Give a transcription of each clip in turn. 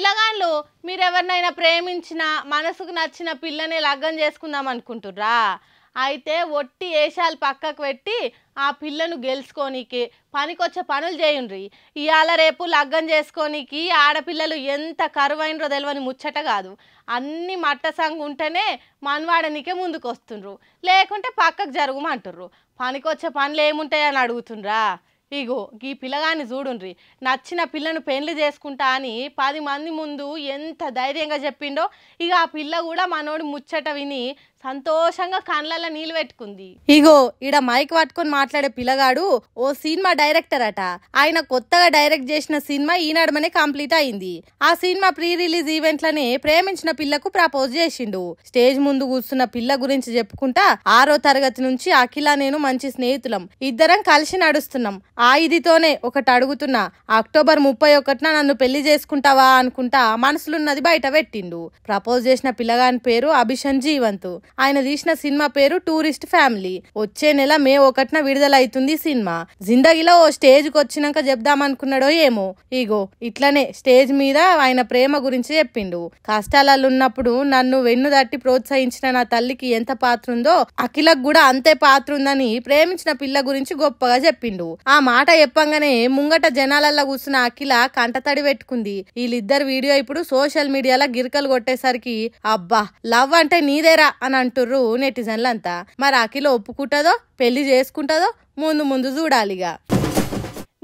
పిల్లగాళ్ళు మీరెవరినైనా ప్రేమించిన మనసుకు నచ్చిన పిల్లని లగ్గం చేసుకుందాం అనుకుంటుర్రా? అయితే ఒట్టి ఏషాలు పక్కకు పెట్టి ఆ పిల్లను గెలుచుకోనీకి పనికొచ్చే పనులు చేయండ్రి. ఇవాళ రేపు లగ్గం చేసుకోనీకి ఆడపిల్లలు ఎంత కరువైనరో తెలియని ముచ్చట కాదు. అన్ని మట్టసంగు ఉంటేనే మనవాడనికే ముందుకు వస్తుండ్రు, లేకుంటే పక్కకు జరుగుమంటుర్రు. పనికొచ్చే పనులు ఏముంటాయని అడుగుతుండ్రా? ఇగో ఈ పిల్లగాన్ని చూడుండ్రి. నచ్చిన పిల్లను పెళ్లి చేసుకుంటా అని 10 మంది ముందు ఎంత ధైర్యంగా చెప్పిండో. ఇక ఆ పిల్ల కూడా మనోడి ముచ్చట విని సంతోషంగా కళ్ళల్లో నీళ్ళు పెట్టుకుంది. ఇగో ఈడ మైక్ పట్టుకొని మాట్లాడే పిల్లగాడు ఓ సినిమా డైరెక్టర్ అట. ఆయన కొత్తగా డైరెక్ట్ చేసిన సినిమా ఈనాడమనే కంప్లీట్ అయింది. ఆ సినిమా ప్రీ రిలీజ్ ఈవెంట్ లనే ప్రేమించిన పిల్లకు ప్రపోజ్ చేసిండు. స్టేజ్ ముందు కూర్చున్న పిల్ల గురించి చెప్పుకుంటా 6వ తరగతి నుంచి అఖిల నేను మంచి స్నేహితులం, ఇద్దరం కలిసి నడుస్తున్నాం. ఆ ఇదితోనే ఒకటి అడుగుతున్నా, అక్టోబర్ 31న నన్ను పెళ్లి చేసుకుంటావా అనుకుంటా మనసులున్నది బయట పెట్టిండు. ప్రపోజ్ చేసిన పిల్లగాని పేరు అభిషన్ జీవంత్. ఆయన తీసిన సినిమా పేరు టూరిస్ట్ ఫ్యామిలీ. వచ్చే నెల మే 1న విడుదల అవుతుంది సినిమా. జిందగీలో ఓ స్టేజ్కి వచ్చినాక చెప్దామనుకున్నాడో ఏమో. ఇగో ఇట్లనే స్టేజ్ మీద ఆయన ప్రేమ గురించి చెప్పిండు. కష్టాలలో ఉన్నప్పుడు నన్ను వెన్ను దట్టి ప్రోత్సహించిన నా తల్లికి ఎంత పాత్ర ఉందో అఖిలకు కూడా అంతే పాత్ర ఉందని ప్రేమించిన పిల్ల గురించి గొప్పగా చెప్పిండు. ఆ మాట చెప్పంగానే ముంగట జనాలల్లో కూర్చున్న అఖిల కంటతడి పెట్టుకుంది. వీళ్ళిద్దరు వీడియో ఇప్పుడు సోషల్ మీడియాలో గిరికలు కొట్టేసరికి అబ్బా లవ్ అంటే నీదేరా అని అంటుర్రు నెటిజన్లంతా. మరి అఖిల ఒప్పుకుంటుందో పెళ్లి చేసుకుంటుందో ముందు ముందు చూడాలిగా.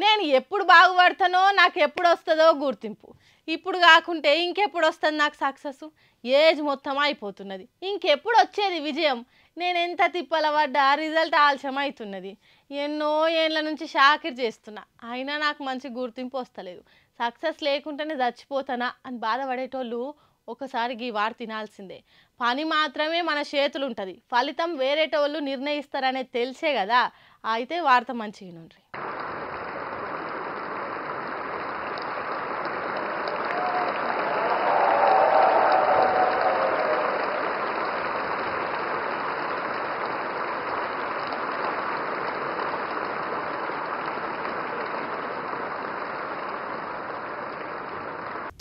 నేను ఎప్పుడు బాగుపడతానో నాకు ఎప్పుడు వస్తుందో గుర్తింపు. ఇప్పుడు కాకుంటే ఇంకెప్పుడు వస్తుంది నాకు సక్సెస్? ఏజ్ మొత్తం అయిపోతున్నది, ఇంకెప్పుడు వచ్చేది విజయం? నేను ఎంత తిప్పల పడ్డా రిజల్ట్ ఆలస్యం అవుతున్నది. ఎన్నో ఏళ్ళ నుంచి షాకిర్ చేస్తున్నా, అయినా నాకు మంచి గుర్తింపు వస్తలేదు. సక్సెస్ లేకుండానే చచ్చిపోతానా అని బాధపడేటోళ్ళు ఒకసారి ఈ వార్త తినాల్సిందే. పని మాత్రమే మన చేతులు ఉంటుంది, ఫలితం వేరేటోళ్ళు నిర్ణయిస్తారనేది తెలిసే కదా. అయితే వార్త మంచిగా నుండి.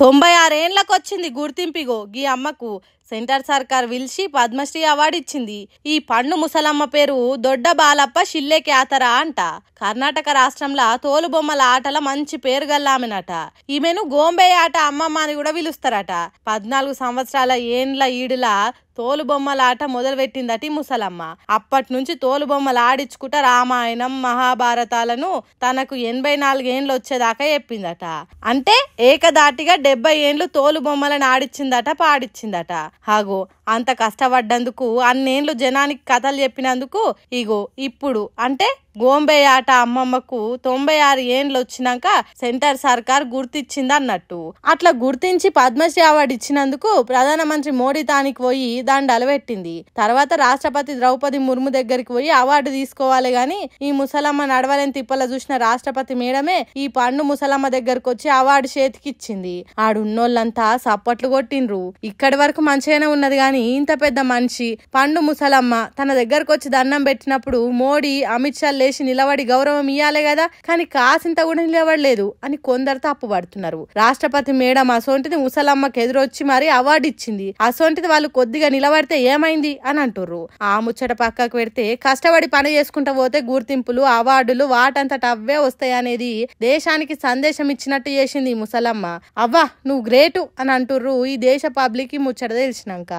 తొంభై 6 ఏండ్లకు వచ్చింది గుర్తింపిగో గీ అమ్మకు. సెంటర్ సర్కార్ పిలిచి పద్మశ్రీ అవార్డు ఇచ్చింది. ఈ పండు ముసలమ్మ పేరు దొడ్డ బాలప్ప షిల్లె క్యాతరా అంట. కర్ణాటక రాష్ట్రంలో తోలుబొమ్మల ఆటల మంచి పేరు గల్లామెనట. ఈమెను గోంబే ఆట అమ్మమ్మ అని కూడా పిలుస్తారట. 14 సంవత్సరాల ఏండ్ల ఈడులా తోలుబొమ్మల ఆట మొదలు పెట్టిందటి ముసలమ్మ. అప్పటి నుంచి తోలుబొమ్మలు ఆడించుకుంటా రామాయణం మహాభారతాలను తనకు 84 ఏండ్లు వచ్చేదాకా చెప్పిందట. అంటే ఏకదాటిగా 70 ఏండ్లు తోలుబొమ్మలను ఆడిచ్చిందట, పాడిచ్చిందట. హాగో అంత కష్టపడ్డందుకు అన్నేండ్లు జనానికి కథలు చెప్పినందుకు ఇగో ఇప్పుడు అంటే గోంబే ఆట అమ్మమ్మకు 96 ఏండ్లు వచ్చినాక సెంటర్ సర్కార్ గుర్తిచ్చింది అన్నట్టు. అట్లా గుర్తించి పద్మశ్రీ అవార్డు ఇచ్చినందుకు ప్రధానమంత్రి మోడీ తానికి పోయి దండాలు పెట్టింది. తర్వాత రాష్ట్రపతి ద్రౌపది ముర్ము దగ్గరికి పోయి అవార్డు తీసుకోవాలి గాని ఈ ముసలమ్మ నడవలేని తిప్పల చూసిన రాష్ట్రపతి మేడమే ఈ పండు ముసలమ్మ దగ్గరకు వచ్చి అవార్డు చేతికిచ్చింది. ఆడున్నోళ్ళంతా సప్పట్లు కొట్టిండ్రు. ఇక్కడి వరకు మంచిగానే ఉన్నది గాని ఇంత పెద్ద మనిషి పండు ముసలమ్మ తన దగ్గరకు వచ్చి దండం పెట్టినప్పుడు మోడీ అమిత్ షా లేచి నిలబడి గౌరవం ఇయ్యాలే కదా, కానీ కాసింత కూడా నిలబడలేదు అని కొందరు తప్పు పడుతున్నారు. రాష్ట్రపతి మేడం అసోంటిది ముసలమ్మకి ఎదురొచ్చి మరి అవార్డు ఇచ్చింది, అసోంటిది వాళ్ళు కొద్దిగా నిలబడితే ఏమైంది అని అంటుర్రు. ఆ ముచ్చట పక్కకు పెడితే కష్టపడి పని చేసుకుంటూ పోతే గుర్తింపులు అవార్డులు వాటంతట అవే వస్తాయనేది దేశానికి సందేశం ఇచ్చినట్టు చేసింది ఈ ముసలమ్మ. అవ్వా నువ్వు గ్రేటు అని అంటుర్రు ఈ దేశ పబ్లిక్ ముచ్చట తెలిసినాక.